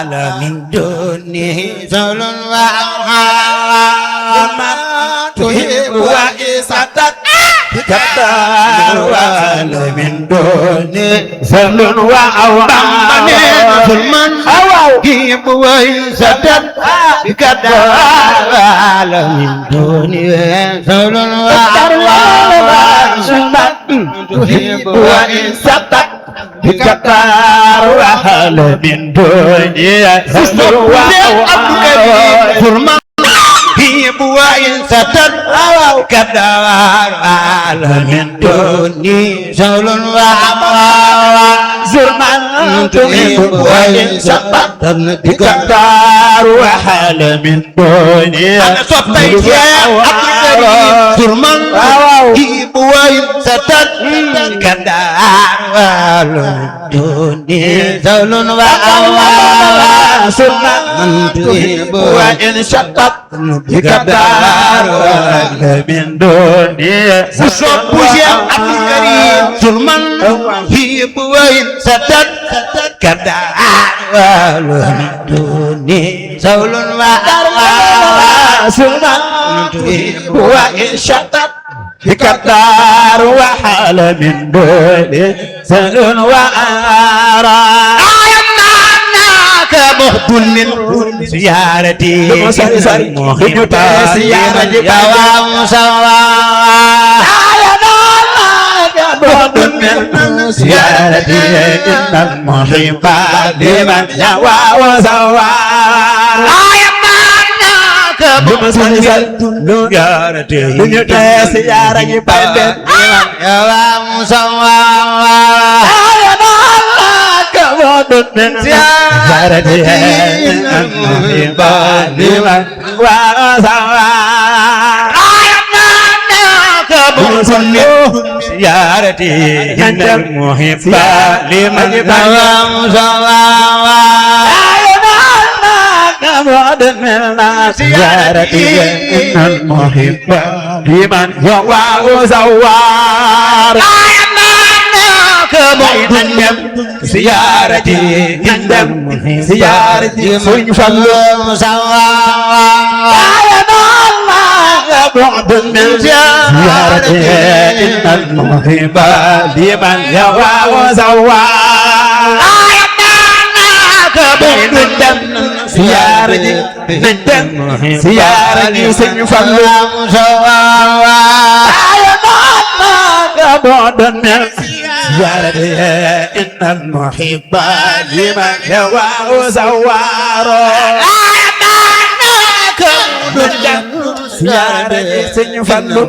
من دونه زول وعوام تهيب وإساتت كتار من دونه زول وعوام ظلما تهيب وإساتت كتار من دونه زول وعوام تهيب وإساتت Dikatar wahal min dunia Sesuai Furman Hibu wa insatan Kadar wahal min dunia Saulun wa amwa Zurman Hibu wa insatan Dikatar wahal min dunia Anak sopai dia Zurman Hibu wa insatan Kadar dunia zaulun wa awal sunnah mentuibu wa insyatat dikadar min dunia usop pujian abdi karim sulman hibu wa insyatat kadar dunia zaulun wa awal sunnah mentuibu wa insyatat dikatar wahal min duni salun wa ara ayatna muhdun min ziyarati muhibba ziyarati bawam sawa ayatna muhdun min ziyarati innal muhibba liman yawa wa sawa Lu garate dunya tes yarangi panden ya musawa Allah kabudut men garate baliman wa sawa ayatna kabudut yarati hindan muhibba liman wa musawa Muhammad milna ziyarati innal muhibba liman yawa zawar ayatna kemudian ziyarati indam ziyarati sunfallu zawar ayatna kemudian min ziyarati innal muhibba liman yawa zawar kemudian Siarani nendang siarani sing fallu sawawa ayatna kabodon siarani innal muhibba liman yawa sawaro ayatna kabodon siarani sing fallu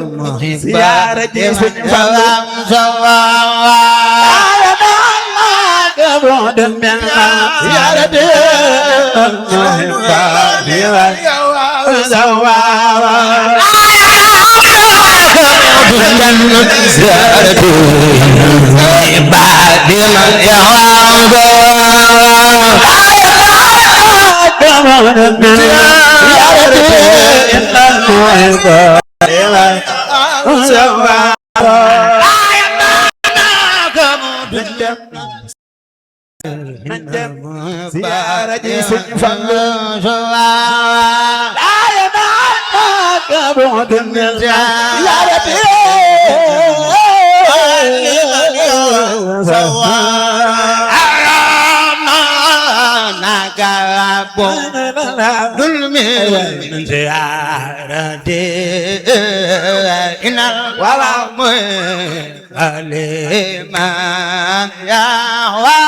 siarani sing fallu sawawa kabodon siarani Ziarati sunfallu sawa ayatna kabudun ziarati sawa ayatna nakabudun ziarati inal walamu aliman ya wa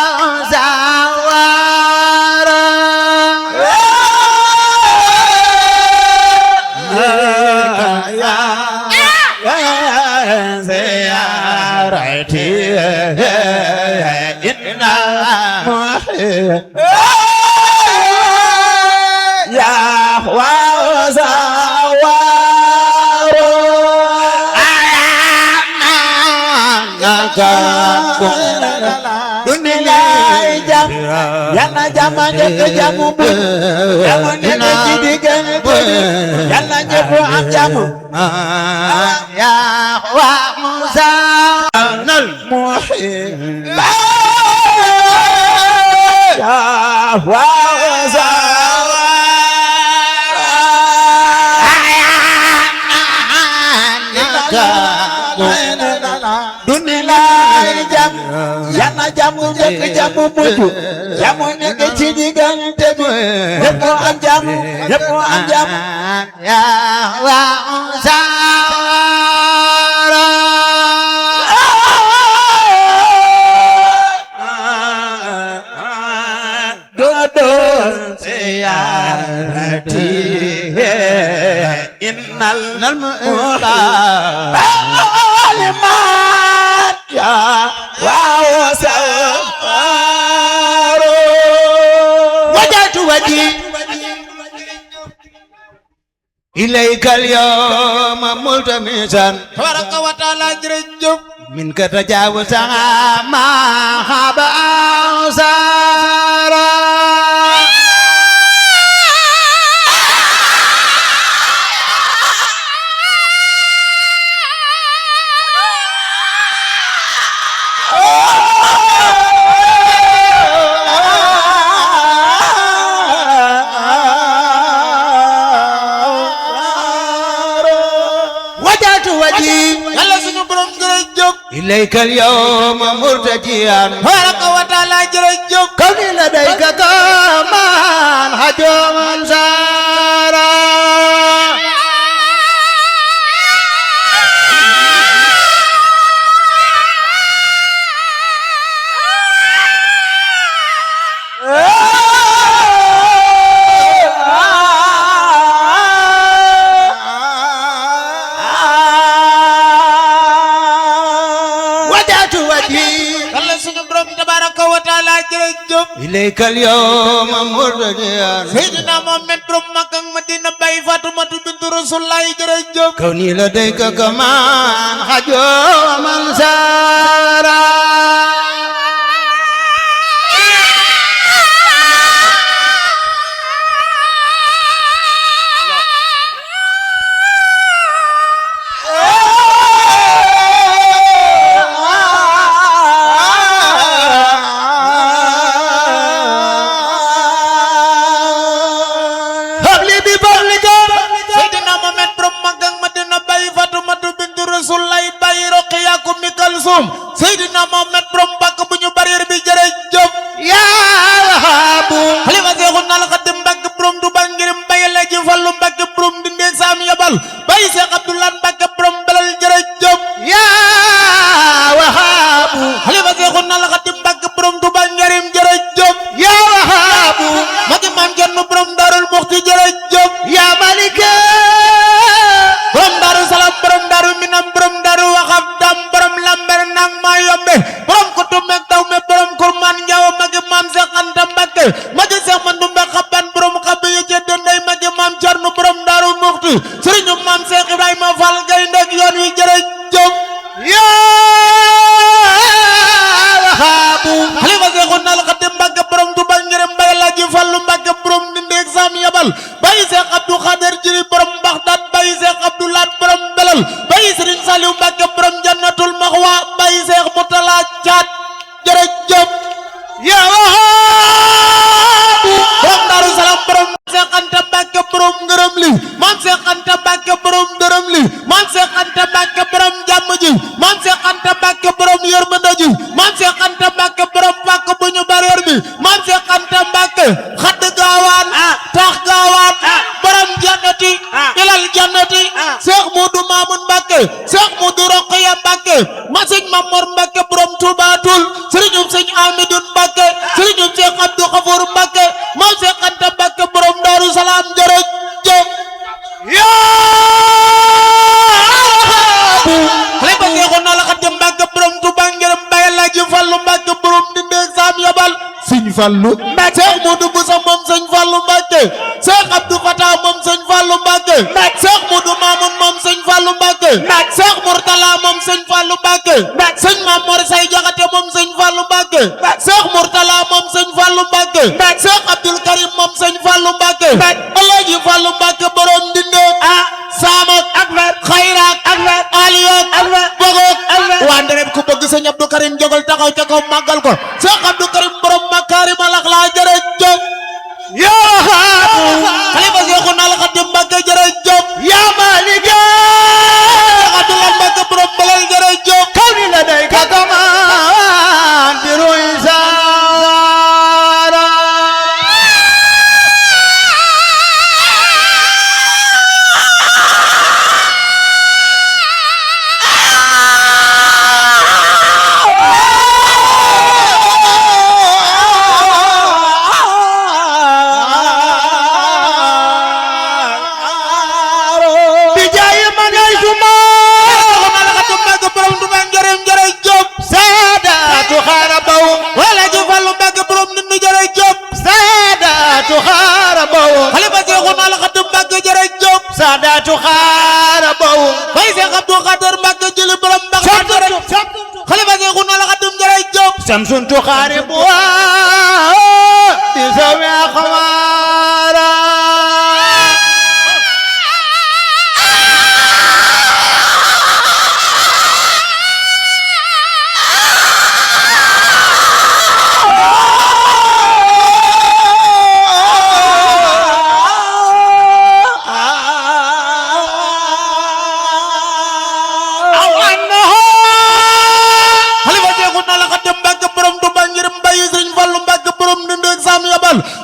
Yana jamanya ke jamu pun Jamanya ke jidikan pun Yana nyebu am jamu Ya wa Musa Nal muhib Ya Dunilaay jam yana jamu njëkk jamu mujj jamu nekk ci diggante bi ñëpp am jam ñëpp am jam ya wa sara dodo seyarati innal muda alimat ya wa sara wajatu waji ilaykal yawma multamisan tabaraka wa taala jërëjëf min ka tajawuza ma haba sara ilaykal yawma murtajiyan tabaraka wa taala jërëjëf kawni ladayka kaman hajoman sara ilaykal yawma murtajiyan Seydina Muhammad borom Makka ak Madina Baye Fatumatu bintu Rasulullah jërëjëf kawni ladayka kaman hajoman sara Seydina Muhammad borom Mbàkke bu ñu bari bi jërëjëf yaa Wahaabu xalifa Seexul nal Xaadim Mbàkke borom du bangirim Baye la ji Fallu Mbàkke borom dinde saam yabal Baye Seex Abdulaay Mbàkke borom belal jërëjëf yaa Wahaabu xalifa Seexul nal Xaadim Mbàkke borom du bangirim jërëjëf yaa Wahaabu magi maam Cerno borom Daarul Muxti jërëjëf yaa Malika borom Daaru Salaam borom Daaru Minam borom Daaru Waxaf dam borom lamber nang ma yombe borom ko tumek taw me borom kurman njaw magi maam Seex Anta Mbàkke magi Seex Mandumbe xaban borom xabe ye ci denday magi maam Cerno borom Daaru Muxti sëriñu maam Seex Ibrahima Fall gaynde ak yoon wi jërëjëf yaa Wahaabu xalifa Seexul nal Xaadim Mbàkke borom Tuubaa ngirem Baye Laaji Fallu Mbàkke borom dindeeg saam yabal Baye Seex Abdou Xaadir Jiri borom Baxdaad Baye Seex Abdou Laat borom belal Baye Sëriñ Saliw Mbàkke borom Jannatul Maxwa Baye Seex Mutala Caat jërëjëf yaa Wahaabu borom Daaru Salaam borom Seex Anta Mbàkke borom ngërëm li maam Seex Anta Mbàkke borom dërëm li maam Seex Anta Mbàkke borom jàmm ji maam Seex Anta Mbàkke borom yërmande ji maam Seex Anta Mbàkke borom pàkk bu ñu bareer bi maam Seex Anta Mbàkke xadd gaawaan tax gaawaan borom jannati ilal jannati Seex Mudu Maamun Mbàkke Seex Mudu Roqaya Mbàkke ma sëñ Mamor Mbàkke borom Tubaatul sëriñum sëñ Amidun Mbàkke sëriñum Seex Abdu Xafoor Mbàkke maam Seex Anta Mbàkke borom Daaru Salaam jërëjëf yaa xalifa Seexul nal Xaadim Mbàkke borom Tuubaa ngirem Baye Laaji Fallu Mbàkke borom dindeeg saam yabal sëñ Fallu Seex Mudu Busa moom sëñ Fallu Mbàkke Seex Abdou Fatah moom sëñ Fallu Mbàkke Seex Mudu Maamun moom sëñ Fallu Mbàkke Seex Murtala moom sëñ Fallu Mbàkke sëñ Mamor Say Jaxate moom sëñ Fallu Mbàkke Seex Murtala moom sëñ Fallu Mbàkke Seex Abdul Karim moom sëñ Fallu Mbàkke Alaaji Fallu Mbàkke borom dinde Saamak ak Xayraak ak Aliyook ak Bogook waa ndereb ku bëgg sëñ Abdou Karim jógal taxaw ca kaw màggal ko Seex Abdou Karim borom Makaarim al Axlaaq jërëjëf Seexuna al Xadim Mbàkke jërëjëf yaa Malika Abdullah Mbàkke borom balal jërëjëf kawni ladayka kaman biru isaara Saadatu xaarabaw bay Seex Abdu Xaadir Mbàkke jëli borom mbax xalifa Seexuna al Xadim jërëjëf samsun tu xaaribu bi sawi xamaara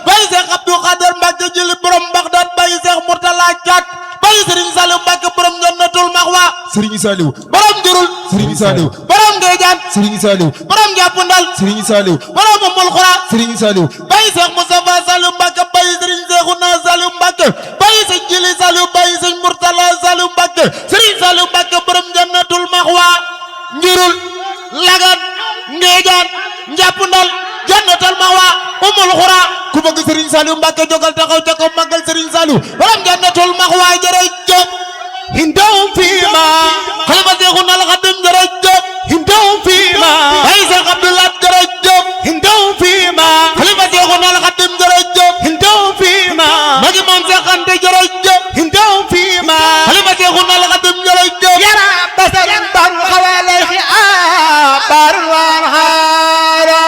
bay Seex Abdu Xaadir Mbàkke jëli borom Baxdaad bay Seex Murtala Caat bay Sëriñ Saliw Mbàkke borom Jannatul Maxwa Serigne Saliou borom Njurul Serigne Saliou borom Ngeejaan Serigne Saliou borom Njàppandal Serigne Saliou borom Umul Xura Serigne Saliou bay Seex Mustafa Saliw Mbàkke bay Sëriñ Seexuna Saliw Mbàkke bay Sëñ Jili Saliw bay Sëñ Murtala Saliw Mbàkke Sëriñ Saliw Mbàkke borom Jannatul Maxwa Njurul Lagan Ngeejaan Njàppandal Jannatul Maxwa Umul Xura ku bëgg Serigne Saliou Mbàkke jógal taxaw ca ko màggal Serigne Saliou borom Jannatul Maxwa jërëjëf hindawum fiima xalifa Seexuna al Xadim jërëjëf hindawum fiima bay Seex Abdulaat jërëjëf hindawum fiima xalifa Seexuna al Xadim jërëjëf hindawum fiima magi Maam Seex Anta jërëjëf hindawum fiima xalifa Seexuna al Xadim jërëjëf yara basaran ban xawalehi barun wan xaara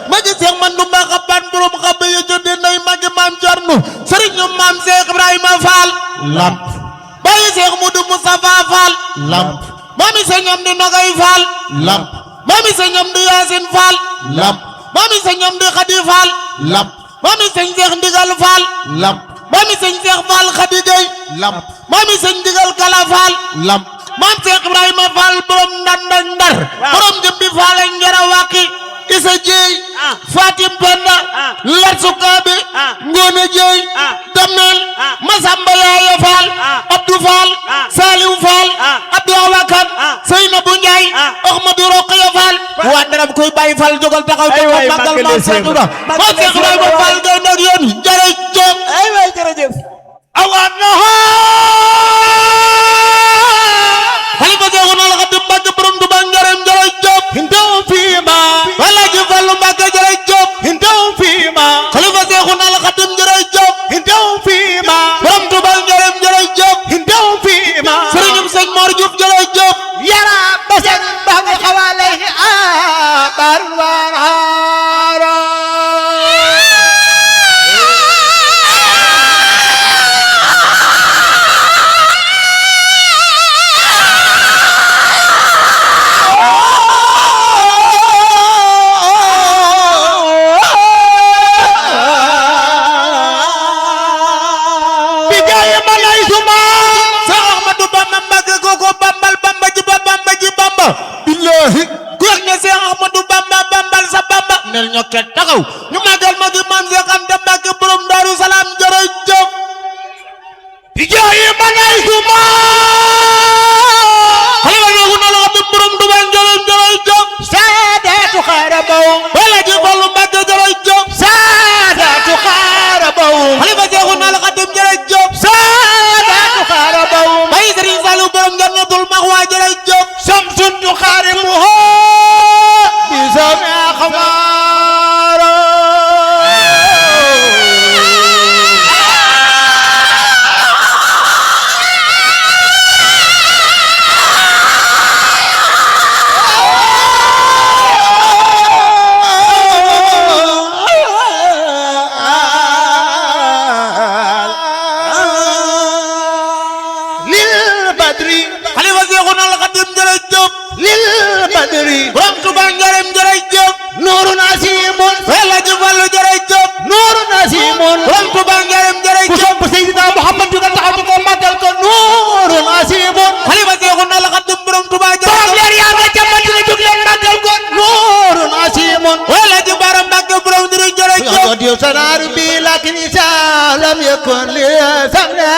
magi Seex Mandumba Xabaan borom xabe ya jodde nay magi Maam Cerno Sëriñ Maam Seex Ibrahima Fall lamp bayi Seex Mudu Mustafa Fall lamp mami Sëñ Amdi Nogay Fall lamp mami Sëñ Amdi Yaasin Fall lamp mami Sëñ Amdi Xadi Fall lamp mami Sëñ Seex Ndigal Fall lamp mami Sëñ Seex Fall Xadi Gey lamp mami Sëñ Ndigal Kala Fall lamp Maam Seex Ibrahima Fall borom Ndanda Ndar borom Jëmbi Fall ak Njara Waqi Isa Jeey Fatim Penda Lat Sukaabe Ngoone Jeey Damel Masamba Yaaya Fall Abdou Fall Saliou Fall Abdou Awakan Seynabu Njaay Ahmadou Rokhaya Fall waa darab koy bàyyi Fall jógal taxaw ca ko màggal Maam Seex Ibra Maam Seex Ibrahima Fall gay nag yoon jërëjëf ay waay jërëjëf awaat na xalifa Seexuna al Xadim Mbàkke borom Tuubaa Njareem jërëjëf hindawum fiima Alaaji Fallu Mbàkke jërëjëf hindawum fiima xalifa Seexuna al Xadim jërëjëf hindawum fiima borom Tuubaa Njareem jërëjëf hindawum fiima sëriñum Sëñ Mor Juuf jërëjëf yara basan ban xawalehi barun wan xaara Serigne Saliou borom jannatul maxwa jërëjëf samsun tuxaarimuhu bi sami xamaara xalifa Seexuna al Xadim jërëjëf lil badri borom Tuuba njëriñ jërëjëf nuurun asimun El Hadji Fallu jërëjëf nuurun asimun borom Tuuba njëriñ ku jërëjëf sopp Seydina Muhammad jugal taxaw ci ko màggal ko nuurun asimun xalifa Seexuna al Xadim borom Tuuba borom jërëjëf leer yaa nga jàmmati jóg leen màggal ko nuurun asimun El Hadji Bara Mbàkke borom diri jërëjëf قد يصنع بي لكن إذا لم يكن لي سمنا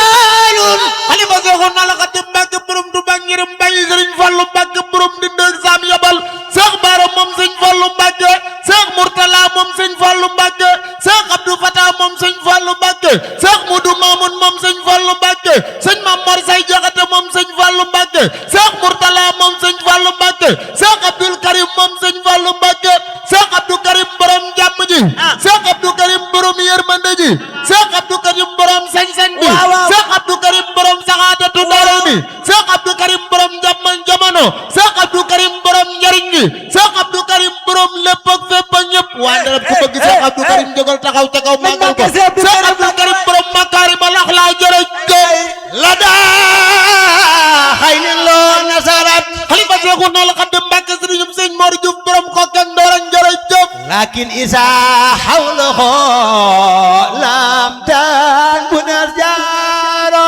xalifa Seexuna al Xadim Mbàkke borom Tuuba ngirum Baye Serigne Fallu Mbàkke borom di ndëg saam yabal Seex Bara moom Sëñ Fallu Mbàkke Seex Murtala moom Sëñ Fallu Mbàkke Seex Abdou Fatah moom Sëñ Fallu Mbàkke Seex Mudu Mamun moom Sëñ Fallu Mbàkke Sëñ Mamor Say Jaxate moom Sëñ Fallu Mbàkke Seex Murtala moom Sëñ Fallu Mbàkke Seex Abdul Karim moom Sëñ Fallu Mbàkke Seex Abdou Karim borom jàmm ji Seex Abdou Karim borom yërmande ji Seex Abdou Karim borom sañ-sañ bi Seex Abdou Karim borom saxaadatu daarayni Seex Abdou Karim borom jàmman jamono Seex Abdou Karim borom njariñ li Seex Abdou Karim borom lépp ak fépp ak ñëpp wante nag ku bëgg Seex Abdou Karim jógal taxaw ca kaw màggal ko Seex Abdou Karim borom makaarimal axlaaq jërëjëf la daa xëy na loo nasarat xalifa Seexuna al Xadim Mbàkke Sëriñ Sëñ Mor Juuf borom kokkan ndooran jërëjëf لكن إذا حوله لم تكن أشجاره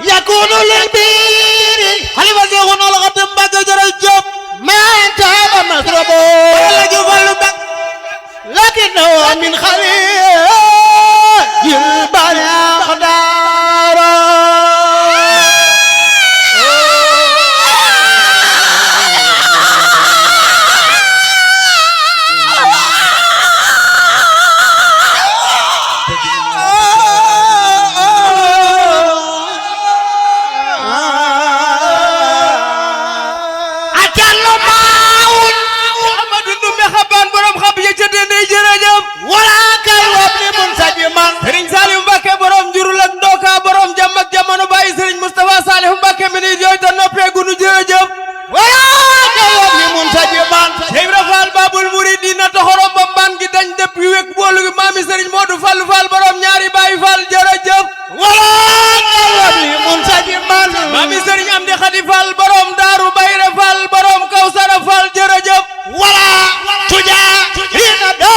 يكون للبير xalifa Seexuna al Xadim Mbàkke jërëjëf ما انتهى مضربه El Hadji Fallu Mbàkke لكنه من خليل البني أقداره wala kay wabli mun sajiman Serigne Saliou Mbacke borom njurul ak ndoka borom jàmm ak jamono bàyyi Serigne Moustapha Saliou Mbacke mi ni jooy te noppeegunu jërëjëf wala kay wabli mun sajiman Cheikh Ibra Fall Babul Mouridina toxorom ba mbaan gi dañ dëpp yu wek boolu gi maami Serigne Modou Fall Fall borom ñaari Baye Fall jërëjëf wala kay wabli mun sajiman maami Serigne Amdi Khadi Fall borom Daaru Bayre Fall borom Kawsara Fall jërëjëf wala tuja hina do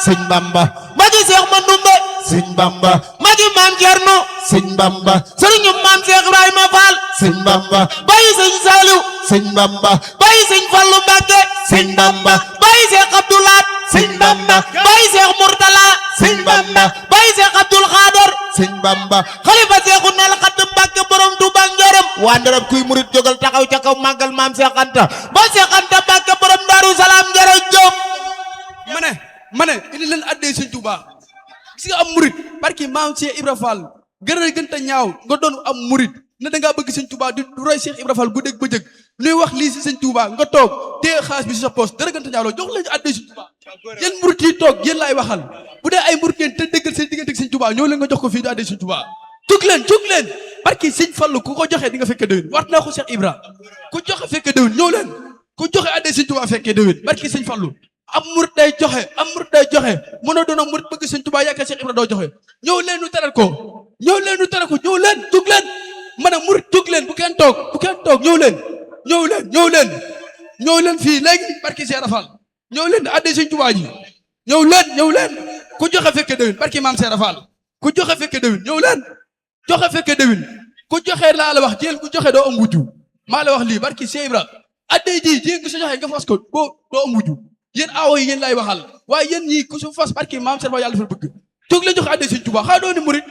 sëñ Bamba magi Seex Mandumbe sëñ Bamba magi maam Cerno sëñ Bamba sëriñu maam Seex Ibrahima Fall sëñ Bamba bayi sëñ Saliou sëñ Bamba bayi sëñ Fallu Mbàkke sëñ Bamba bayi Seex Abdoulaat sëñ Bamba bayi Seex Murtala sëñ Bamba bayi Seex Abdul Xaadar sëñ Bamba xalifa Seexu nal xadd Mbàkke borom Tuuba Njaaréem waa Ndarab kuy murit jógal taxaw ca kaw màggal maam Seex Anta ba Seex Anta Mbàkke borom Daaru Salaam jërëjëf ma ne indi leen addee sëñ Tuuba gis nga am murit barki maam Cheikh Ibra Fall gën ta ñaaw nga doon am murit ne da ngaa bëgg sëñ Tuuba di roy Cheikh Ibra Fall guddeeg bëccëg luy wax lii si sëñ Tuuba nga toog téye xaas bi si sa poos dara gën ta ñaaw loolu jox leen addee sëñ Tuuba yéen murit yi toog yéen laay waxal bu dee ay murit ngeen te dëggal seen diggante ak sëñ Tuuba ñëw leen nga jox ko fii di addee sëñ Tuuba jóg leen barki sëñ Fallu ku ko joxee di nga fekke déwén waat naa ko Cheikh Ibra ku joxe fekke déwén ñëw leen ku joxe addee sëñ Tuuba fekke déwén barki sëñ Fallu am murit day joxe mënoo doon am murit bëgg sëñ Tuuba yaakaar Cheikh Ibra doo joxe ñëw leen ñu teral ko ñëw leen jóg leen ma ne murit jóg leen bu kenn toog ñëw leen fii léegi barki Cheikh Rafal ñëw leen addee sëñ Tuuba ji ñëw leen ku joxe fekke déwén barki maam Cheikh Rafal ku joxe fekke déwén ñëw leen joxe fekke déwén ku joxe laa la wax jël ku joxe doo am wujju maa la wax lii barki Cheikh Ibra addee ji nga sa joxe nga fas ko doo am wujju yéen aawo yi yéen laay waxal waaye yéen ñii ku su fas barki maam Serba yàlla defal bëgg jóg leen joxe addee sëñ Tuuba xaa dooni murit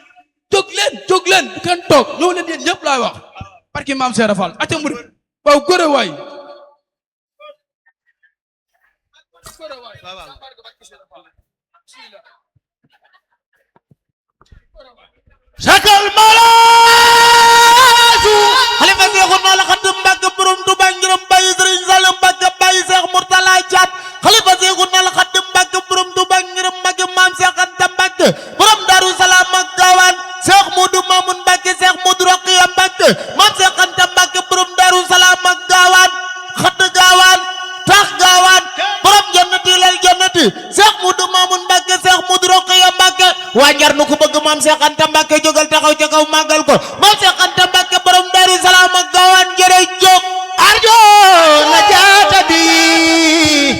jóg leen bu kenn toog ñëw leen yéen ñëpp laay wax barki maam Serba Fall ate murit waaw góore waay sakal malaasu xalifa Seexu nal xadd Mbàkke borom Tuuba Njaaréem bayi sëriñ Saliou Mbàkke bayi Seex Murtala Caat xalifa Seexu nal xadd Mbàkke borom Tuuba Njaaréem magi maam Seex Anta Mbàkke borom Daaru Salaam ak Gaawaan Seex Moodu Maamun Mbàkke Seex Moodu Roqiya Mbàkke maam Seex Anta Mbàkke borom Daaru Salaam ak Gaawaan xadd Gaawaan tax Gaawaan borom jannati lal jannati Seex Moodu Maamun Mbàkke Seex Moodu Roqiya Mbàkke waa njar nu ko bëgg maam Seex Anta Mbàkke jógal taxaw ca kaw màggal ko maam Seex Anta Mbàkke borom Daaru Salaam ak Gaawaan jërëjëf arjo na jaata bi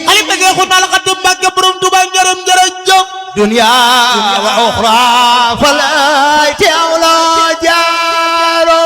xalifa Seexu nal xadd Mbàkke borom Tuuba Njaaréem jërëjëf dunya wa ukhra falay teewla jaaro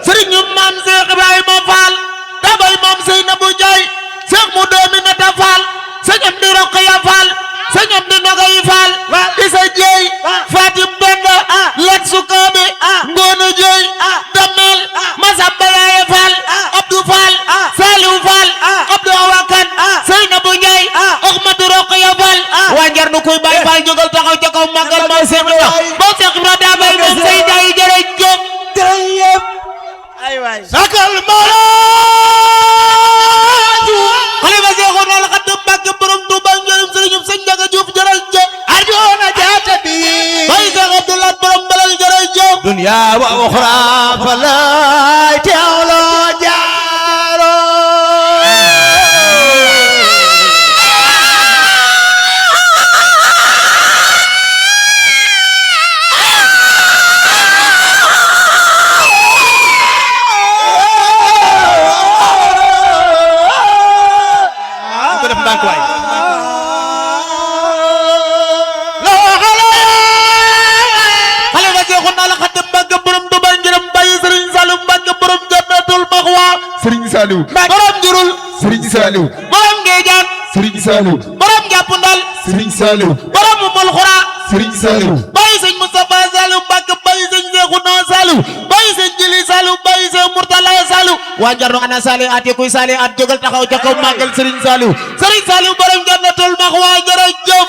sëriñu maam Seex Ibrahima Fall dabay maam Seynabu Njaay Seex mu doomi Nata Fall sëñam di Roqiya Fall sëñam di Nogay Fall Isa Jeey Fatim Benga Lat Sukaabe Ngoone Jeey Damel Masamba Yaaye Fall Abdou Fall Saliou Fall Abdou Awakan Seynabu Njaay Ahmadu Roqiya Fall waa njar nu koy Baay Fall jógal taxaw ca kaw màggal maam Seex Ibra maam Seex Ibra dabay maam Sey Njaay jërëjëf sakal malaasu xalifa Seexu nal xadd Mbàkke borom Tuuba Njaaréem sëriñu sëñ Njaga Juuf jërëjëf arjo na jaata bi bay Seex Abdulaat borom Belal jërëjëf dunya wa ukhra falay teewla jaaro xalifa Seexu nal xadd Mbàkke borom Tuuba Njaaréem bay sëriñ Saliou Mbàkke borom Jannatul Maxwa sëriñ Saliou borom Njurul sëriñ Saliou borom Ngeejaan sëriñ Saliou borom Njàppndal sëriñ Saliou borom Mul Xura sëriñ Saliou bay sëñ Moustapha Saliou Mbàkke bay sëñ Seexuna Saliou bay sëñ Jili Saliou bay sëñ Murtala Saliou waa njarno ana Saliou at kuy Saliou at jógal taxaw ca kaw màggal sëriñ Saliou borom Jannatul Maxwa jërëjëf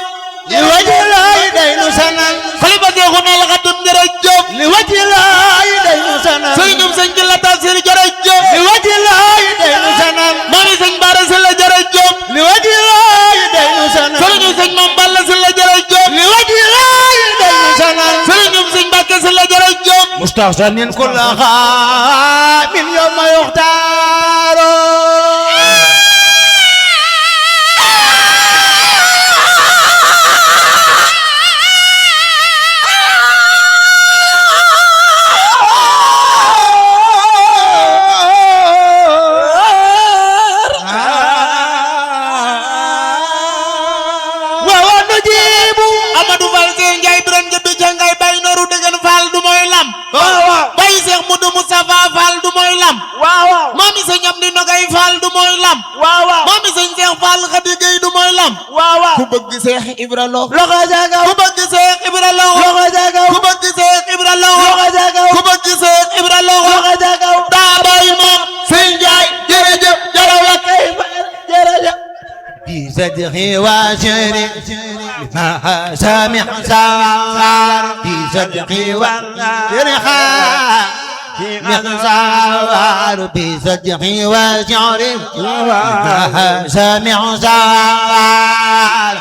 li wajilaayi day nu sanal xalifa Seexu nal xadd jërëjëf li wajilaayi day nu sanal sëriñum sëñ Jilla Tafsir jërëjëf li wajilaayi day nu sanal maami sëñ Baara Sylla jërëjëf li wajilaayi day nu sanal sëriñum sëñ Mam Balla Sylla jërëjëf li wajilaayi day nu sanal sëriñum sëñ Mbàkke Sylla مستحسن كل خام يوم يختار Mami sëñ Amdi Nogay Fall du mooy lam mami sëñ Cheikh Fall Khady Gueye du mooy lam ku bëgg Cheikh Ibra Lo loxo jagaw ku bëgg Cheikh Ibra Lo loxo jagaw ku bëgg Cheikh Ibra Lo loxo jagaw ku bëgg Cheikh Ibra Lo loxo jagaw daa bay moom sëñ Njaay jërëjëf jaraw kay jërëjëf bi sadqi wa shari ma sami sar bi sadqi wa shari مغزار بصدقي وشعري سامع زار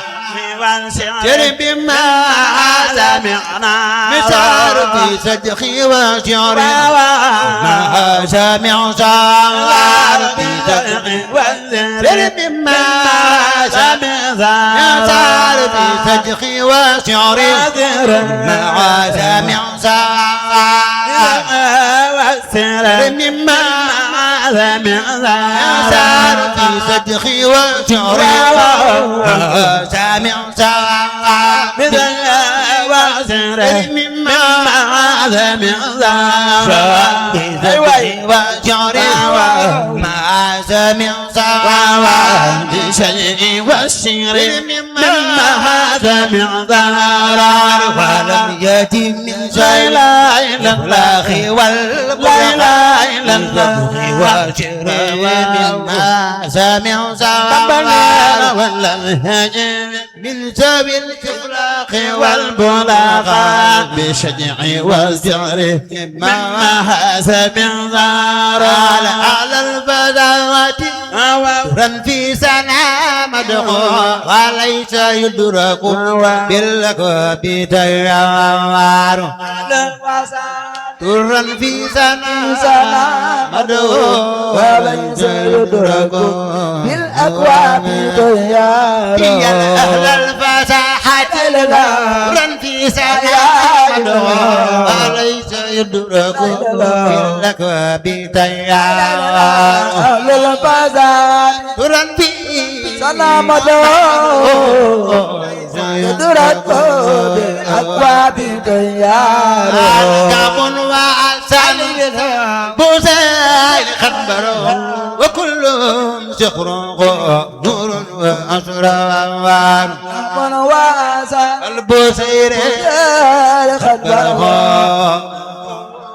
شرب ما سمعنا مسار بصدقي وشعري سامع زار بصدقي شرب ما سمع زار بصدقي وشعري مع سامع زار مما سار في صدقي وشعري سامع سار مما سار في صدقي وشعري ما سامع سار بشيء والشعر مما سامع سار ولم يتم من شيء لا الأخلاق والبلاغ للذبح والشر مما سامع سوار واللهج من سبيل الإخلاق والبلاغ بشجع والزعر مما سامع سوار على البلاغة ترا في سنة مدعو وليس يدرك بالكوب تيار ترا في سنة مدعو وليس يدرك بالأكواب تيار هي أهل الفساحة ترا في سنة مدعو وليس يدرك بالأكواب تيار أهل الفساحة ترا في سنة مدعو يدرك بالأكواب تيار وعسل بوسائل خبره وكلهم سخر نور وأسرار وعسل البوسائل خبره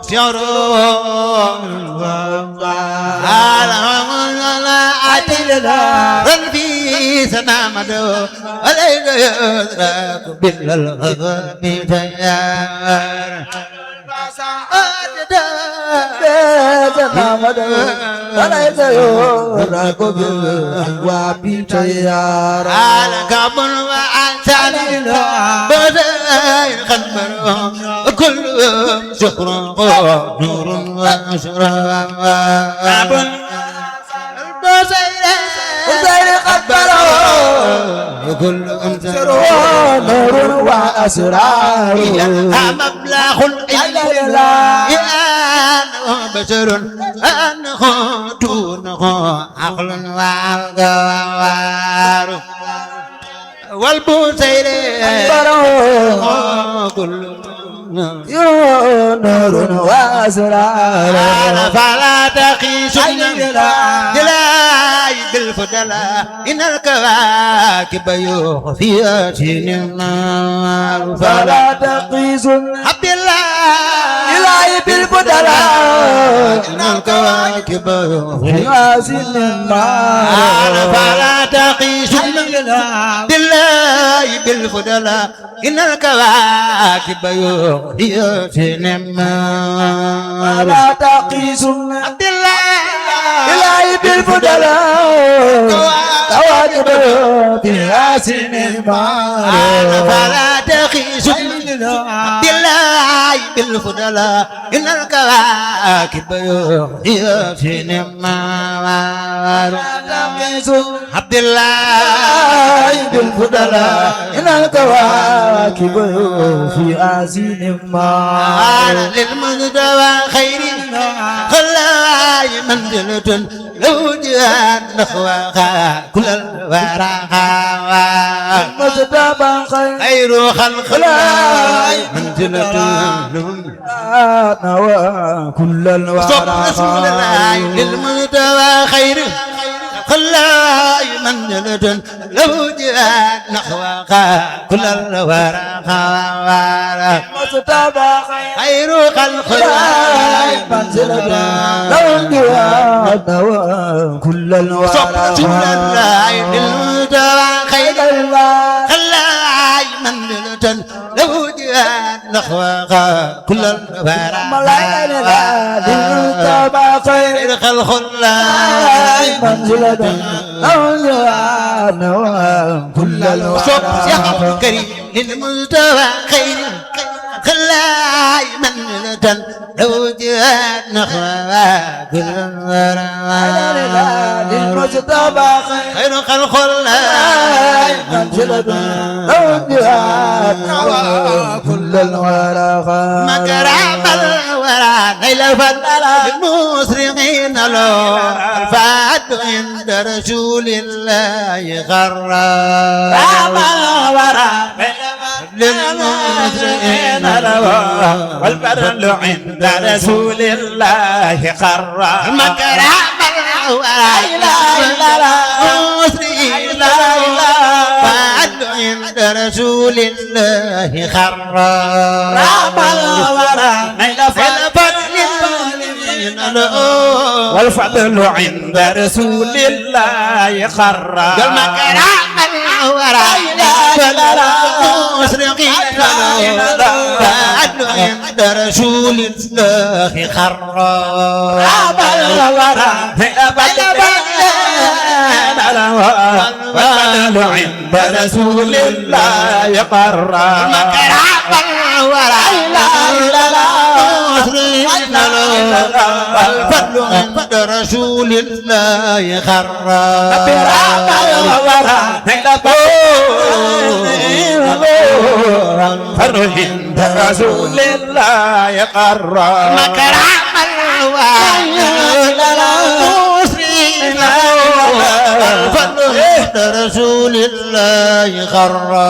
سخر رنبي سنامدو عليك يدرك بالغضب تيار وليس يدرك بالغضب تيار على قبل وعسل بدأ خبر كل شكر نور وأسرار وزير خبره كل أمسر نور وأسرار مبلغ العلم أنه بشر أنه دونه عقل وعقار والبوسير كل نور وأسرار فلا تقيس دلاي بالفضلاء إن الكواكب يخفي النار فلا تقيس عبد الله دلاي بالفضلاء إن الكواكب يخفي النار فلا تقيس دلاي بالفضلاء إن الكواكب يخفي النار فلا تقيس عبد الله إلهي بالفضلاء كواكب بها سنمار فلا تقيس عبد الله بالفضلاء إن الكواكب يحيي نمار عبد الله بالفضلاء إن الكواكب في آسين ما للمجدوى خير خلاي منزلة لو جاء نخواها كل الورقة المجدوى خير خلق الله منزلة نوى كل الورقة رسول الله للمجدوى خير خلاي منزلة لو جاء نحوها كل الورقة مصطفى خير خلق الله منزلة لو جاء نحوها كل الورقة رسول الله للمجتبى خير خلاي منزلة لو جاء نحوها كل الورقة للمجتبى خير خلق الله منزلة كل الورى كريم للمستوى خير خلاي منزلة لو جاءت نخوى كل الورى للمستوى خير خلق الله منزلة لو جاءت نخوى كل الورى مكرم الورى نيل الفضل للمسرقين له الفات عند رسول الله غرا للمسرقين له والبرل عند رسول الله خرا مكرم الورى للمسرقين له الفات عند رسول الله خرا والفضل عند رسول الله خرا المكرم الورى مسرقين الفضل عند رسول الله خرا والفضل عند رسول الله قرا المكرم الورى والفضل عند رسول الله خرا الفضل عند رسول الله قرا مكرم الفضل عند رسول الله خرا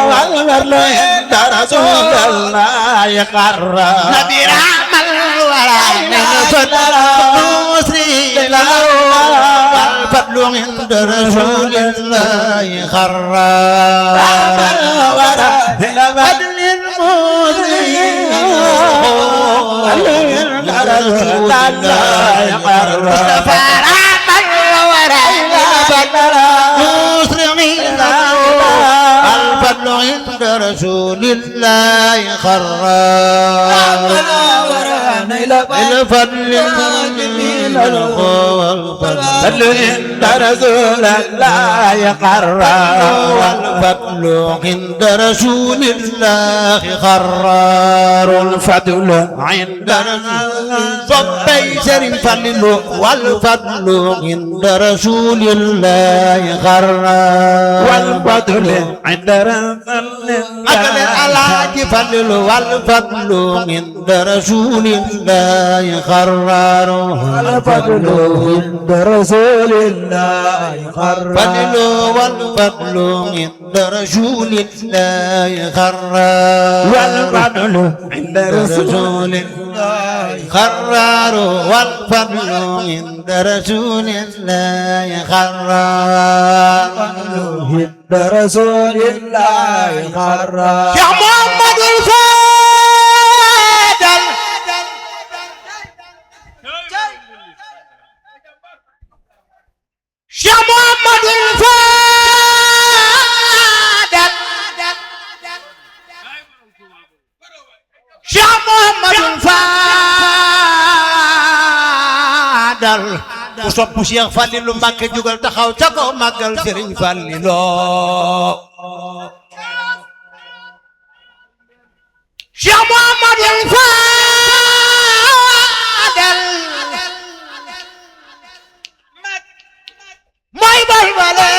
والفضل عند رسول الله قرا نبي رحم الورى والفضل عند رسول الله خرا بدل المسلمين عند رسول الله قرا رحم الورى مسلمين الفضل عند رسول الله خرا الفضل من الفضل عند رسول الله قرا والفضل عند رسول الله قرار الفضل عند صبي سر فضل والفضل عند رسول الله قرار والفضل عند رسول الله على فضل والفضل عند رسول الله قرار والفضل عند رسول الله قرار والفضل عند رسول الله قرار والفضل عند رسول الله قرار والفضل عند رسول الله قرار عند رسول الله قرار يا محمد الفاضل يا محمد الفاضل يا محمد الفاضل ku sopp Cheikh Fallilou Mbacké jugal taxaw ca kaw màggal Serigne Fallilou Cheikh Mouhamadou Fadel mooy balbale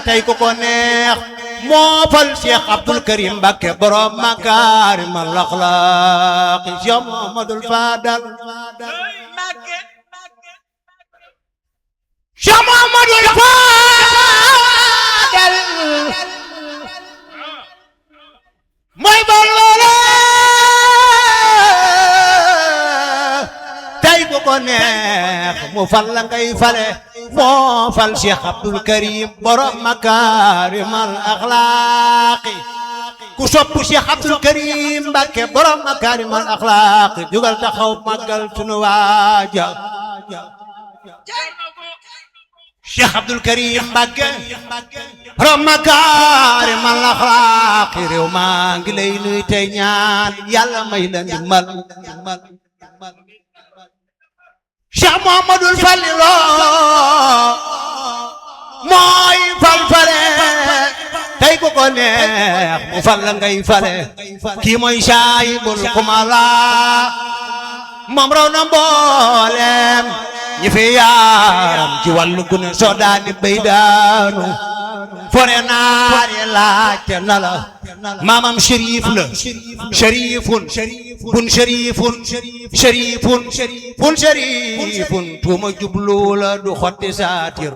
tey ku ko neex moo fal Cheikh Abdoul Karim Mbacké borom makaarimal axlaaq Cheikh Mouhamadou Fadel Cheikh Mouhamadou Fadel mooy balbale tey ku ko neex mu fal la ngay fale moo fal Cheikh Abdoul Karim borom makaarimal axlaaqi ku sopp Cheikh Abdoul Karim Mbacké borom makaarimal axlaaqi jugal taxaw màggal sunu waaja Cheikh Abdoul Karim Mbacké borom makaarimal axlaaqi réew maa ngi lay nuy tey ñaan yàlla may la ndimbal Cheikh Mouhamadoul Fallilou mooy fal fale tey ku ko neex mu fal la ngay fale kii mooy saayibul kumala moom raw na mboolem ñi fi yaaram ci wàllu gune soo daani béy daanu fore naari laajte na la maamam shérif la shérifun bun shérifun shérifun bun shérifun tuuma jublu la du xotti saatir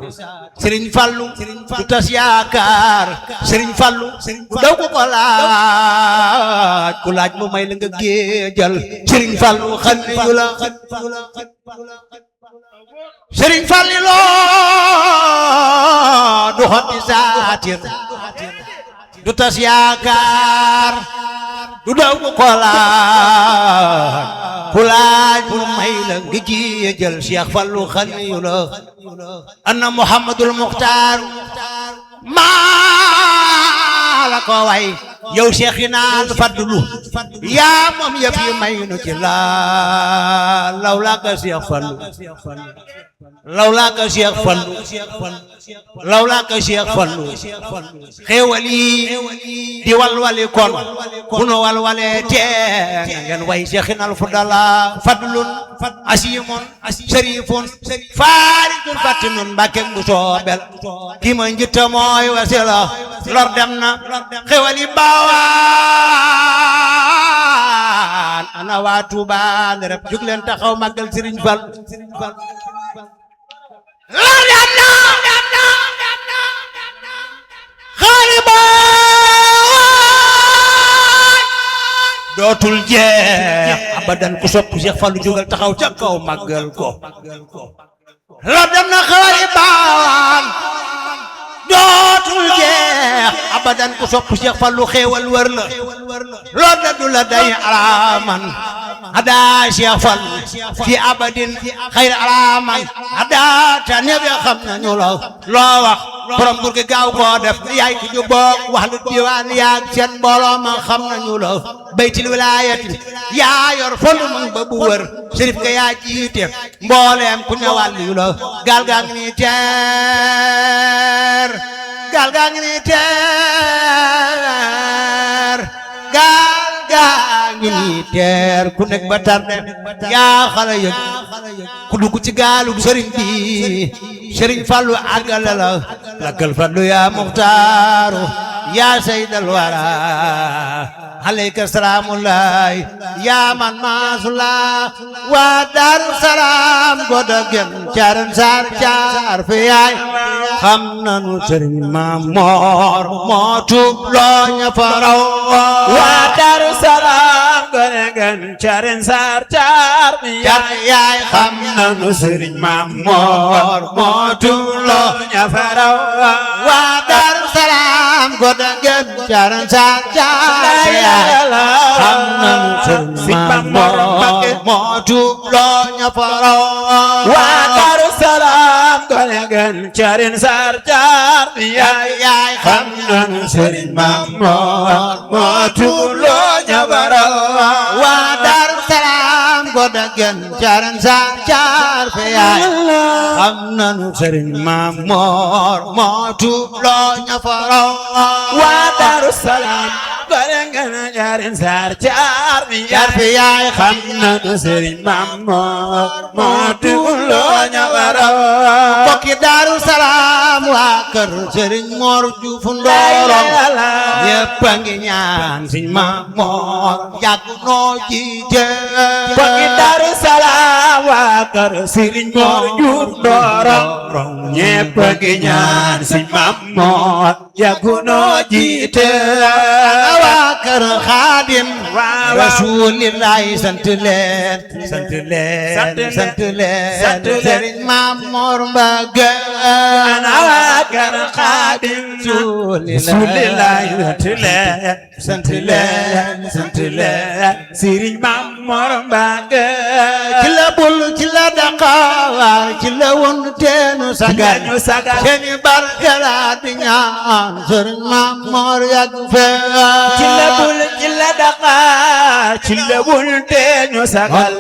Serigne Fallou du tas yaakaar Serigne Fallou daw ko ko laaj ku laaj mu may la nga géejal Serigne Fallou xam ne yu la Serigne Fallilou du xotti saatir du tas yaakaar du daw ko laaj ku laaj mu may la nga géejal Cheikh Fallou xam ne yu la anna Muhammadul Muxtaar maa la ko way yow Cheikh yi naan Fadlu yaa moom yëf yi may nu ci la lawlaaka Cheikh Fallou lawlaaka Cheikh Fallou lawlaaka Cheikh Fallou xéewal yi di walwali kon bu nu walwalee tee ngeen way Cheikh yi naan Fudala Fadlun asimun sharifun faarijun fatinun Mbacké bu soobel kii ma njitta mooy wasila lor dem na xéewal yi baawaan ana waa Touba ne rek jug leen taxaw màggal Serigne Fall lor dem na xaali baawaan dootul jeex abadan ku sopp Cheikh Fallou jugal taxaw ca kaw màggal ko lor dem na xaali baawaan dootul jeex abadan ku sopp Cheikh Fallou xéewal wër la loo dadu la day alaman ada Cheikh Fallou fi abadin xayr alaman ada ta nebe xam nañu la loo wax borom bur gi gaaw koo def yaay ki ju boog wax lu diwaan yaag seen mbooloo ma xam nañu la baytil wilayati yaa yor fondu mun ba bu wër sërif nga yaa jiite mbooleem ku ne wàllu la gaal gaa ngi nii teer gaal gaa ngi nii teer gaal gaa ngi nii teer ku nekk ba tarde yaa xala yëg ku dugg ci gaalu sëriñ bi Serigne Fallou àggale la lakkal Fallou yaa Muxtaaru yaa saydal wara alayka salaamullahi yaa man maasula waa Daaru Salaam goda gem caaran saar caar fi yaay xam nanu Serigne Mamor moo tuub loo ña fa raw waa Daaru Salaam goda gem caaran saar caar fi yaay xam nanu Serigne Mamor moo tuub loo ña fa raw waa Daaru Salaam goda gem caaran saar caar fi yaay xam nanu Serigne Mamor moo tuub loo ña fa raw waa Daaru Salaam goda gem caaran saar caar fi yaay xam nanu Serigne Mamor moo tuub loo ña fa raw waa Daaru Salaam goda gën caran saar jaar fe yaay xam nanu sëriñ Maam Moor moo tuub loo ña faraw waa Daaru Salaam gore ngeen caran saar jaar fe yaay xam nanu sëriñ Maam Moor moo tuub loo ña faraw mbokki Daaru Salaam waa kër sëriñ Moor Juuf Ndorong ñépp a ngi ñaan sëriñ Maam Moor yàgg noo jiite mbokki Daaru Salaam waa kër sëriñ Moor Juuf Ndorong ñépp a ngi ñaan sëriñ Maam Moor yàgg noo jiite waa kër Xaadim Rasuulillaahi sant leen sëriñ Maam Moor Mbàkke waa kër Xaadim Rasuulillaahi sant leen sëriñ Maam Moor Mbàkke ci la bul ci la daqaar ci la won teenu sagal seeni barke la di ñaan sëriñ Maam Moor yàgg fee ci la bul ci la daqaar ci la won teenu sagal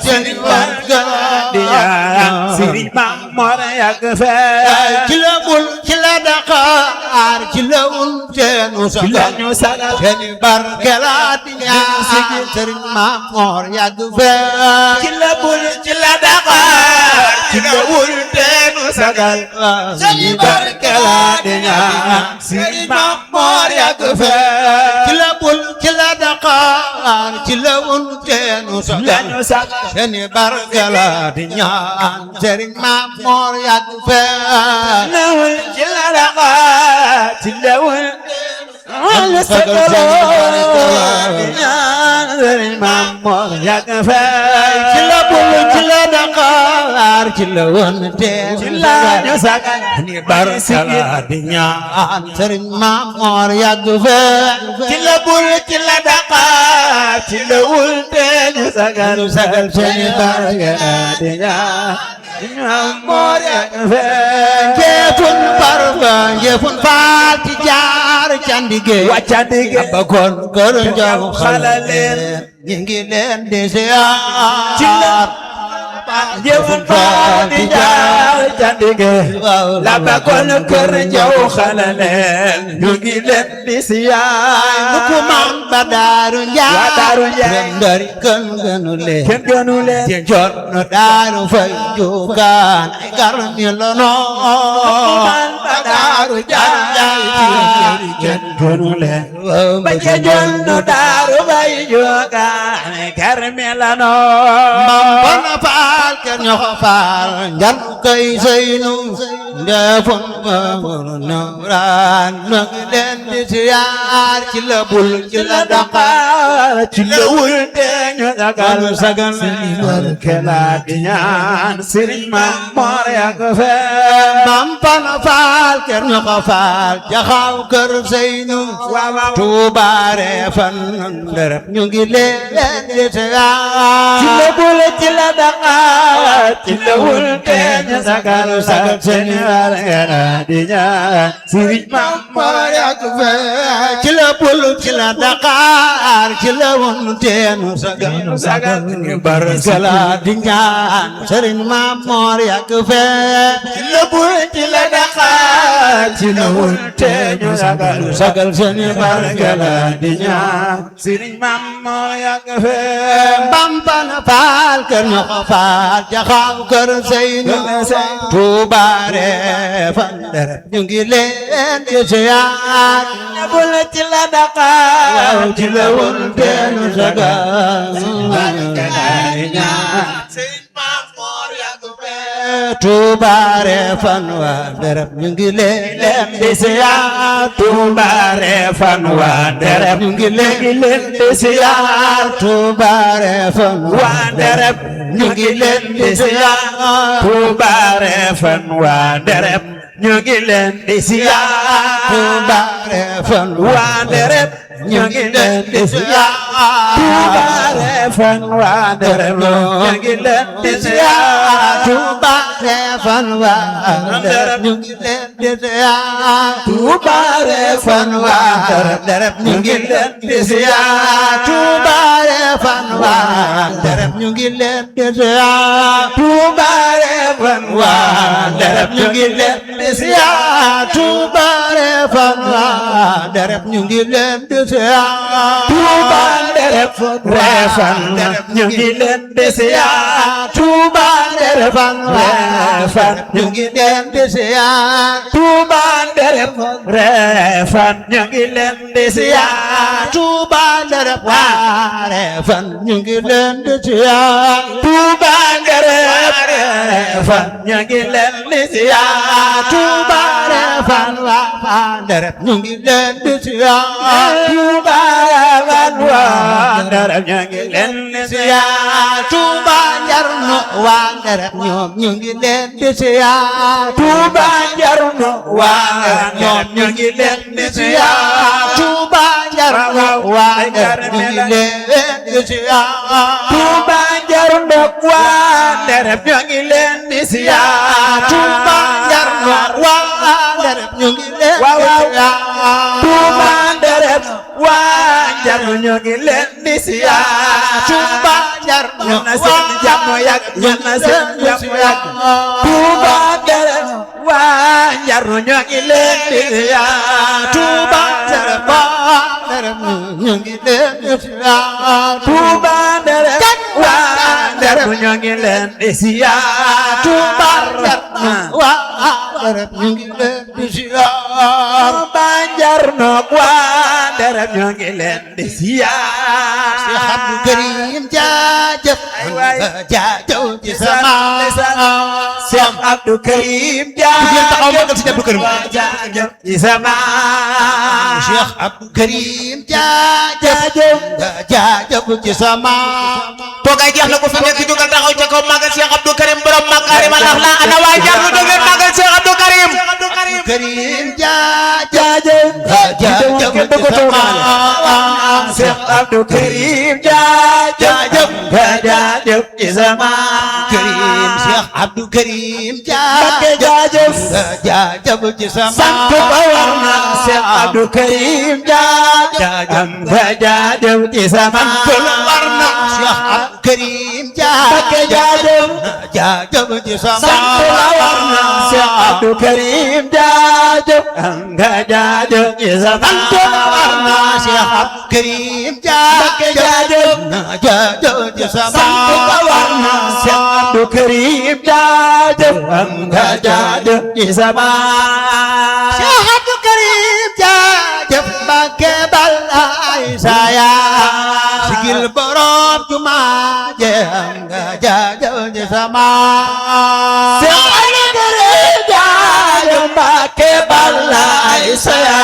seeni barke la di ñaan sëriñ Maam Moor yàgg fee ci la bul ci la daqaar ci la won teenu sagal seeni barke la di ñaan sëriñ Maam Moor yàgg fee ci la bul ci la daqaar ci la wul teenu sagal seeni barke la di ñaan sëriñ Maam Moor yàgg fee ci la bul ci la daqaar ci la wun teenu sagal seeni barke la di ñaan sëriñ Maam Moor yàgg fee nawul ci la daqaar ci la wul wala sagal di ñaan sëriñ Maam Moor yàgg fee ci la bul ci la daqaar ci la wun teenu sagal seeni barke la di ñaan sëriñ Maam Moor yàgg fee ci la bul ci la daqaar ci la wul teenu sagal seeni barke di ñaan Maam Moor yàgg fee jefun barba jefun faal ci jaar candige wàccandige ba kon kër njaw xalaleen ñi ngi leen di siyaar ci la jëfun faal di jaar candige la ba kon kër njaw xalaleen ñu ngi leen di siyaar nu ku man ba Daaru Njaay waa Daaru Njaay ren dari kenn gënu leen kenn gënu leen ci jot nu Daaru Fay juukaan ay garmi la noon ba Daaru Njaay kenn gënu leen ba ca jot nu Daaru Fay juukaan ay garmi la noon bana faal ker ñoxo faal njar kay seynu ndefon mamuru nawraan nag leen di siyaar ci la bul ci la daqaar ci la wul teñu sagal sëriñ barke la di ñaan sëriñ Maam Moor yàgg fee mam bana faal ker ñoxo faal jaxaw kër seynu tuubaare fan nderep ñu ngi leen di siyaar ci la bul ci la daqaar ci la wul teñu sagal sëriñ barke la di ñaan sëriñ Maam Moor yàgg fee ci la bul ci la daqaar ci la wun teenu sagal barke la di ñaan sëriñ Maam Moor yàgg fee ci la bul ci la daqaar ci la wul teñu sagal sëriñ barke la di ñaan sëriñ Maam Moor yàgg fee bambana faal kër ñoxo faal jaxaw kër seynu tuubaare fan dere ñu ngi leen di siyaar la bul ci la daqaar ci la wun teenu sagal tuubaare fan waa dere ñu ngi leen di siyaar tuubaare fan waa dereb ñu ngi leen di siyaar tuubaare fan waa dereb ñu ngi leen di siyaar tuubaare fan waa dereb ñu ngi leen di siyaar tuubaare fan waa dereb ñu ngi leen di siyaar tuubaare fan waa dereb ñu ngi leen di siyaar tuubaare refan waa derep ñu ngi leen di ziyaar Touba refan waa derep ñu ngi leen di ziyaar Touba refan waa derep ñu ngi leen di ziyaar Touba refan waa derep ñu ngi leen di ziyaar Touba refan waa derep ñu ngi leen di ziyaar Touba refan ñu ngi leen di ziyaar Touba refan ñu ngi leen di ziyaar Touba refan ñu ngi leen di ziyaar Touba refan ñu ngi leen di ziyaar Touba refan ñu ngi leen di ziyaar Touba refan ñu ngi leen di ziyaar Touba refan ñu ngi leen di ziyaar Touba jarno waa Ndereb ñoom ñu ngi leen di ziyaar Touba jarno waa ñoom ñu ngi leen di ziyaar Touba jarno waa Ndereb ñu ngi leen di ziyaar Touba jarno waa Ndereb ñu ngi leen di ziyaar Touba jarno waa Ndereb ñu ngi leen di ziyaar Touba Ndereb waa jarno ñu ngi leen di ziyaar Touba jarno na seen jàmm yàgg na seen jàmm yàgg Touba Ndereb waa jarno ñu ngi leen di ziyaar Touba Ndereb waa Ndereb ñu ngi leen di ziyaar Touba Ndereb waa Ndereb ñu ngi leen di ziyaar Touba Ndereb waa Ndereb ñu ngi leen di ziyaar Touba jarno waa Ndereb ñu ngi leen di ziyaar Cheikh Abdou Karim jaajëf jaajëf ci sama Cheikh Abdou Karim jaajëf ci sama Cheikh Abdou Karim jaajëf jaajëf ci sama toogaay jeex na ko fi nekk jógal taxaw ca kaw magal Cheikh Abdou Karim borom Makarim al Akhlaq ana waa jàmm jóge magal Cheikh Abdou Karim Karim jaajëf jaajëf ci sama Cheikh Abdou Karim jaajëf jaajëf ci sama Karim Cheikh Abdou Karim jaajëf jaajëf ci sama sant ba war na Cheikh Abdou Karim jaajëf jaajëf ci sama sant war na Cheikh Abdou Karim jaajëf jaajëf ci sama sant ba war na Cheikh Abdou Karim jaajëf jaajëf ci sama sant war na Cheikh Abdou Karim jaajëf jaajëf ci sama sant ba war na Cheikh Abdou Karim jaajëf jaajëf ci sama Cheikh Abdou Karim jaajëf Mbacké Balaye saya sigil borom juma jëm jaajëf ci sama Cheikh Abdou Karim jaajëf Mbacké Balaye saya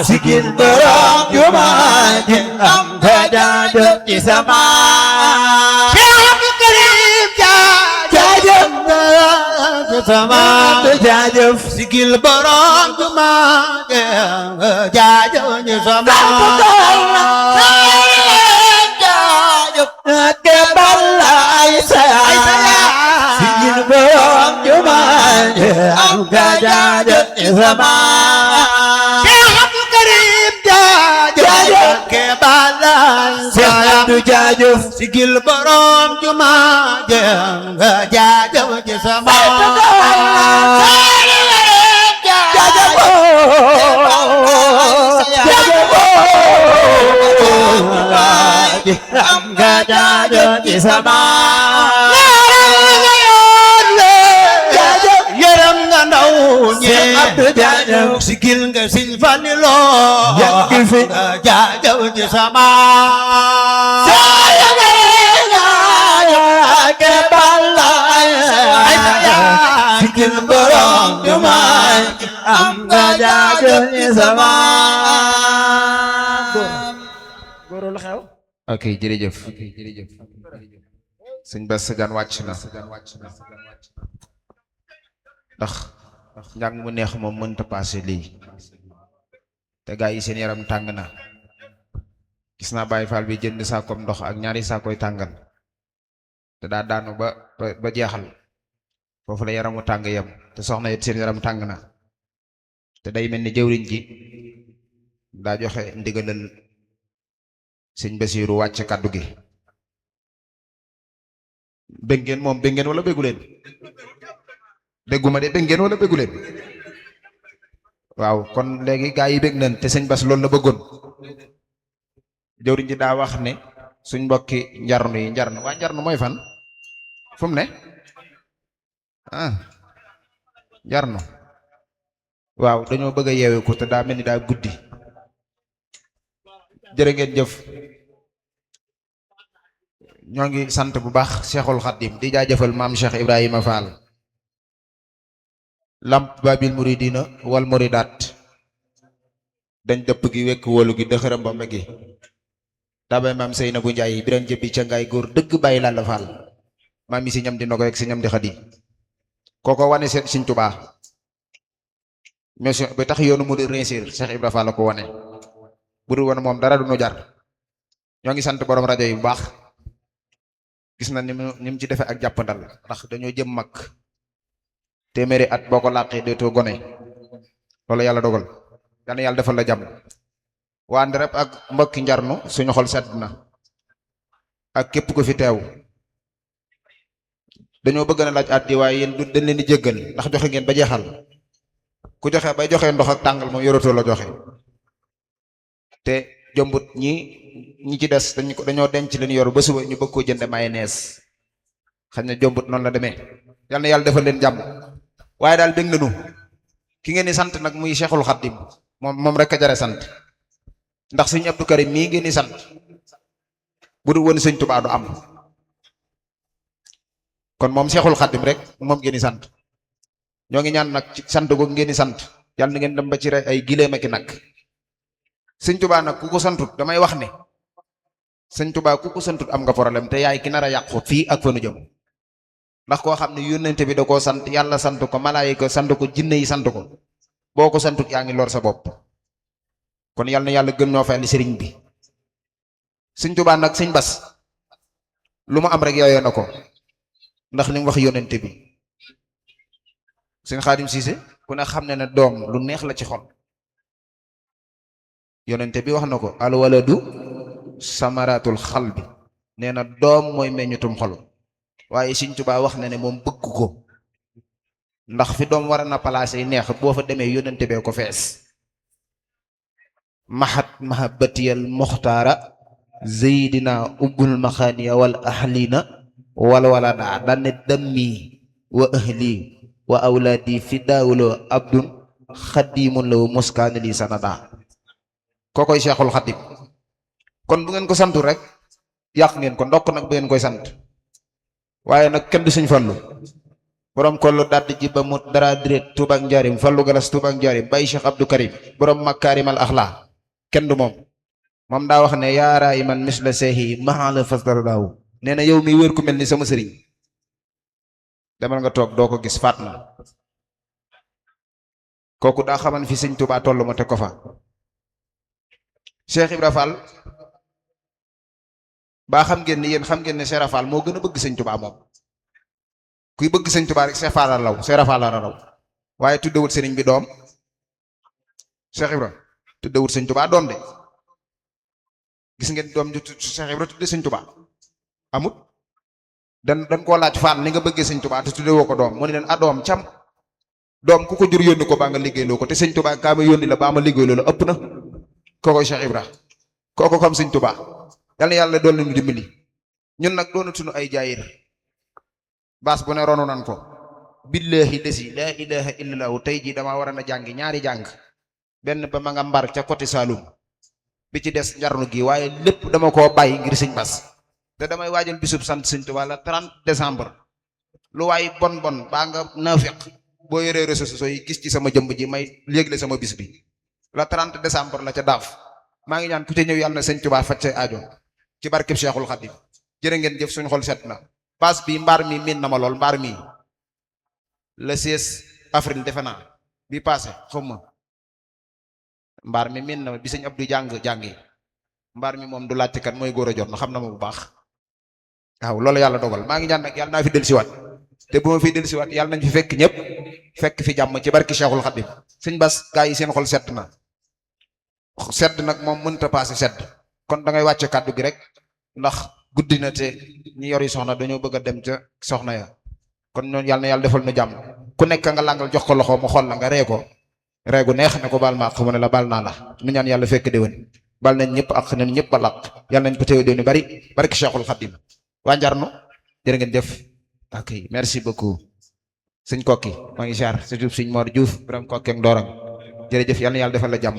sigil borom juma jëm jaajëf ci sama Cheikh Abdou Karim jaajëf sama jaajëf sigil borom juma jaajëf ñu sama jaajëf Mbacké Balaye saya sigil borom juma jaajëf ñu sama Cheikh Abdou Karim jaajëf Mbacké Balaye saya jaajëf sigil borom juma jaajëf ñu sama am nga jaajëf ci sama yaram nga ndaw ñe Abdou jaajëf sigil nga Sëñ Fallilu yàgg fi jaajëf ci sama Mbacké Balaye sigil borom jumaay am nga jaajëf ci sama góor lu xew ok jërëjëf sëñ Bass Gan wàcc na ndax njàng mu neex moom mënta passé lii te gaa yi seen yaram tàng na gis naa Baye Fall bi jënd saakoom ndox ak ñaari saakoy tàngal te daa daanu ba jeexal foofu la yaramu tàng yam te soxna it seen yaram tàng na te day mel ni jëwriñ ji daa joxe ndigalal sëñ Basiiru wàcc kàddu gi bég ngeen moom bég ngeen wala bégu leen dégguma de bég ngeen wala bégu leen waaw kon léegi gaa yi bég nañ te sëñ Bas loolu la bëggoon jëwriñ ji daa wax ne suñ mbokki njarnu yi njarnu waa njarnu mooy fan fu mu ne njarnu waaw dañoo bëgg a yeewe ko te daa mel ni daa guddi jërë ngeen jëf ñoo ngi sant bu baax Cheikhul Khadim di jaajëfal maam Cheikh Ibrahima Fall lamp babil muridina wal muridaat dañ dëpp gi wekk wóolu gi dëxëram ba gi dabay maam Seynabou Ndiaye biran jëbbi ca ngaay góor dëgg bàyyi Lalla Fall maam yi si ñam di nogo ak si ñam di xadi kooko wane Sëñ Tuubaa mission ba tax yoonu mu di réussir Cheikh Ibrahima Fall la ko wane bu dul woon moom dara du nu jar ñoo ngi sant borom rajo yi bu baax gis na ni mu ci defee ak jàppandal ndax dañoo jëm mag téeméeri at boo ko làqee dootoo gone loolu yàlla dogal yal na yàlla defal la jàmm waa Ndereb ak mbokki njarnu suñu xol sedd na ak képp ko fi teew dañoo bëgg na laaj àddi waaye yéen du dañ leen di jéggal ndax joxe ngeen ba jeexal ku joxe bay joxe ndox ak tàngal moom yoratoo la joxe te jombut ñi ci des dañoo denc leen yor ba suba ñu bëgg koo jënde mayonnaise xam ne jombut noonu la demee yal na yàlla defal leen jàmm waaye daal dégg nañu ki ngeen di sant nag muy Cheikhul Khadim moom rek a jare sant ndax sëñ Abdou Karim mii ngeen di sant bu du woon sëñ Tuubaa du am kon moom Cheikhul Khadim rek moom ngeen di sant ñoo ngi ñaan nag ci sant googu ngeen di sant yàlla na ngeen dem ba ci rey ay gileem ak i nag sëñ Tuubaa nag ku ko santut damay wax ne sëñ Tuubaa ku ko santut am nga problème te yaay ki nar a yàqu fii ak fa nu jëm ndax koo xam ne yónnente bi da koo sant yàlla sant ko malaayika sant ko jinne yi sant ko boo ko santut yaa ngi lor sa bopp kon yàlla na yàlla gën ñoo fayal sëriñ bi sëñ Tuubaa nag sëñ Bas lu mu am rek yooyoo na ko ndax li mu wax yónnente bi sëñ Xaadim Siise ku ne xam ne ne doom lu neex la ci xol yónnente bi wax na ko al waladu samaratul xalbi nee na doom mooy meññutum xol waaye sëñ Tuubaa wax na ne moom bëgg ko ndax fi doom war a na placé neex boo fa demee yónnente bee ko fees mahat mahabatiyal muxtaara zeydina ubbul maxaaniya wal ahlina wal walada dane dammi wa ahli wa awlaadi fi daawuloo abdun xadimun law muskaani li sanada kookoy Cheikhul Khadim kon bu ngeen ko santu rek yàq ngeen ko ndokk nag bu ngeen koy sant waaye nag kenn du Sëñ Fallu borom kollu dadd ji ba mu dara direct Tuubaa ak Njaarim Fallu Galas Tuubaa ak Njaarim bay Cheikh Abdou Karim borom makaarimal axlaa kenn du moom daa wax ne yaaraay man misla seehi mahala fasdara daaw nee na yow mi wér ku mel ni sama sëriñ demal nga toog doo ko gis faat na kooku daa xaman fi Sëñ Tuubaa tollu ma te ko fa Cheikh Ibra Fall baa xam ngeen ni yéen xam ngeen ne Cheikh Ibra Fall moo gën a bëgg Sëñ Tuubaa moom kuy bëgg Sëñ Tuubaa rek Cheikh Fall la raw Cheikh Ibra Fall la raw waaye tuddewut sëriñ bi doom Cheikh Ibra tuddewut Sëñ Tuubaa doom de gis ngeen doom ju Cheikh Ibra tudde Sëñ Tuubaa amut dan koo laaj Fall ni nga bëggee Sëñ Tuubaa te tuddewoo ko doom mu ne leen a doom cam doom ku ko jur yónni ko baa nga liggéeyloo ko te Sëñ Tuubaa kaa ma yónni la baa ma liggéeyloo la ëpp na kooko Cheikh Ibra kooko xam Sëñ Tuubaa yal na yàlla doon nañu dimbali ñun nag doonatuñu ay jaayir baas bu ne ronu nan ko billahi lesi laa ilaha illallah tey jii damaa war a na jàngi ñaari jàng benn ba ma nga mbar ca côté Saloum bi ci des njarnu gi waaye lépp dama koo bàyyi ngir Sëñ Bas te damay waajal bisub sant Sëñ Tuubaa la 30 décembre lu waay bon baa nga naafiq boo yoree réseaux sociaux yi gis ci sama jëmb ji may léegle sama bis bi la 30 décembre la ca daaf maa ngi ñaan ku ci ñëw yàlla na Sëñ Tuubaa faj say aajo ci barkeb Cheikhul Khadim jërë ngeen jëf suñu xol set na paas bi mbaar mi miin na ma lool mbaar mi le 16 avril defe naa bi passé xaw ma mbaar mi miin na ma bi Sëñ Abdou jàngi mbaar mi moom du laajte kat mooy góor a jot na xam na ma bu baax waaw loolu yàlla dogal maa ngi ñaan nag yàlla naa fi del siwaat te bu ma fi dellusiwaat yàlla nañ fi fekk ñëpp fekk fi jàmm ci barki Cheikhul Khadim sëñ Bas gaa yi seen xol sedd na sedd nag moom mënta paase sedd kon da ngay wàcce kàddu gi rek ndax guddi na te ñi yor yi soxna dañoo bëgg a dem ca soxna ya kon ñoon yàlla na yàlla defal nu jàmm ku nekk nga langal jox ko loxo mu xool la nga ree ko ree gu neex ne ko baal ma mu ne la baal naa la nu ñaan yàlla fekk déwén bal nañ ñëpp ak nañ ñëpp ba laq yàlla nañ ko téew déwén bari barki Cheikhul Khadim waa Njarno jërë ngeen jëf ok merci beaucoup sëñ Kokki maa ngi ziar surtout sëñ Mor Diouf borom Kokki ak Ndorong jërëjëf yàlla na yàlla defal la jàmm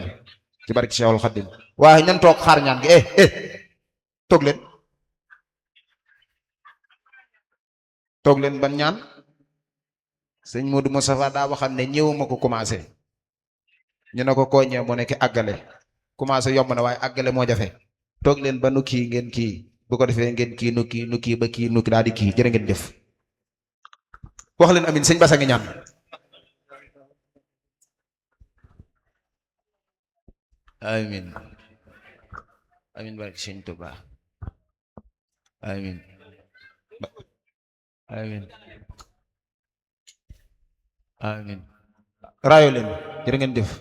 ci barki Cheikhul Khadim waaye ñan toog xaar ñaan gi toog leen ban ñaan sëñ Modou Moustapha daa waxam ne ñëwuma ko commencé ñu ne ko koo ñëw mu nekk àggale commencé yomb na waaye àggale moo jafe toog leen ba nu kii ngeen kii bu ko defee ngeen kii nu kii ba kii nu kii daal di kii jërë ngeen jëf wax leen amin sëñ Basa ngi ñaan amin amin barke sëñ Tuubaa amin amin amin raayo leen jërë ngeen jëf